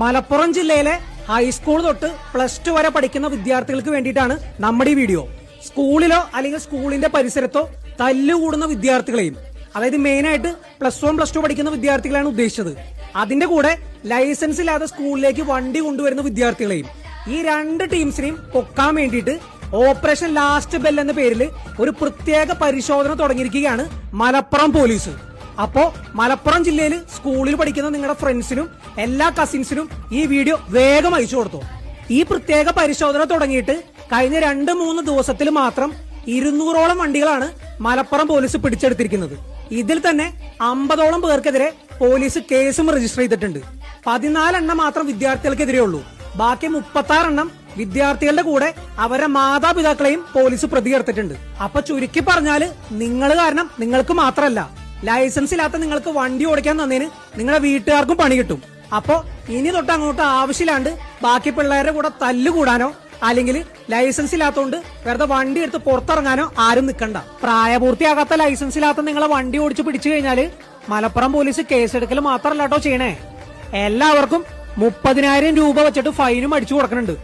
മലപ്പുറം ജില്ലയിലെ ഹൈസ്കൂൾ തൊട്ട് +2 വരെ പഠിക്കുന്ന വിദ്യാർത്ഥികൾക്ക് വേണ്ടിയിട്ടാണ് നമ്മുടെ ഈ വീഡിയോ. സ്കൂളിലോ അല്ലെങ്കിൽ സ്കൂളിന്റെ പരിസരത്തോ തല്ലുകൂടുന്ന വിദ്യാർത്ഥികളെയും, അതായത് മെയിനായിട്ട് +1 +2 പഠിക്കുന്ന വിദ്യാർത്ഥികളാണ് ഉദ്ദേശിച്ചത്. അതിന്റെ കൂടെ ലൈസൻസ് ഇല്ലാതെ സ്കൂളിലേക്ക് വണ്ടി കൊണ്ടുവരുന്ന വിദ്യാർത്ഥികളെയും, ഈ രണ്ട് ടീംസിനെയും പൊക്കാൻ വേണ്ടിയിട്ട് ഓപ്പറേഷൻ ലാസ്റ്റ് ബെൽ എന്ന പേരിൽ ഒരു പ്രത്യേക പരിശോധന തുടങ്ങിയിരിക്കുകയാണ് മലപ്പുറം പോലീസ്. അപ്പോ മലപ്പുറം ജില്ലയിൽ സ്കൂളിൽ പഠിക്കുന്ന നിങ്ങളുടെ ഫ്രണ്ട്സിനും എല്ലാ കസിൻസിനും ഈ വീഡിയോ വേഗം അയച്ചു കൊടുത്തു. ഈ പ്രത്യേക പരിശോധന തുടങ്ങിയിട്ട് കഴിഞ്ഞ 2-3 ദിവസത്തിൽ മാത്രം 200ഓളം വണ്ടികളാണ് മലപ്പുറം പോലീസ് പിടിച്ചെടുത്തിരിക്കുന്നത്. ഇതിൽ തന്നെ 50ഓളം പേർക്കെതിരെ പോലീസ് കേസും രജിസ്റ്റർ ചെയ്തിട്ടുണ്ട്. 14 എണ്ണം മാത്രം വിദ്യാർത്ഥികൾക്കെതിരെ ഉള്ളൂ. ബാക്കി 36 എണ്ണം വിദ്യാർത്ഥികളുടെ കൂടെ അവരുടെ മാതാപിതാക്കളെയും പോലീസ് പ്രതി ചേർത്തിട്ടുണ്ട്. അപ്പൊ ചുരുക്കി പറഞ്ഞാല് നിങ്ങൾ കാരണം നിങ്ങൾക്ക് മാത്രമല്ല, ലൈസൻസ് ഇല്ലാത്ത നിങ്ങൾക്ക് വണ്ടി ഓടിക്കാൻ തന്നതിന് നിങ്ങളുടെ വീട്ടുകാർക്കും പണി കിട്ടും. അപ്പോ ഇനി തൊട്ട് അങ്ങോട്ട് ആവശ്യമില്ലാണ്ട് ബാക്കി പിള്ളേരുടെ കൂടെ തല്ലുകൂടാനോ അല്ലെങ്കിൽ ലൈസൻസ് ഇല്ലാത്തതുകൊണ്ട് വെറുതെ വണ്ടി എടുത്ത് പുറത്തിറങ്ങാനോ ആരും നിൽക്കണ്ട. പ്രായപൂർത്തിയാകാത്ത ലൈസൻസ് ഇല്ലാത്ത നിങ്ങളെ വണ്ടി ഓടിച്ച് പിടിച്ചു കഴിഞ്ഞാല് മലപ്പുറം പോലീസ് കേസെടുക്കൽ മാത്രമല്ല കേട്ടോ ചെയ്യണേ, എല്ലാവർക്കും 30,000 രൂപ വെച്ചിട്ട് ഫൈനും അടിച്ചു കൊടുക്കുന്നുണ്ട്.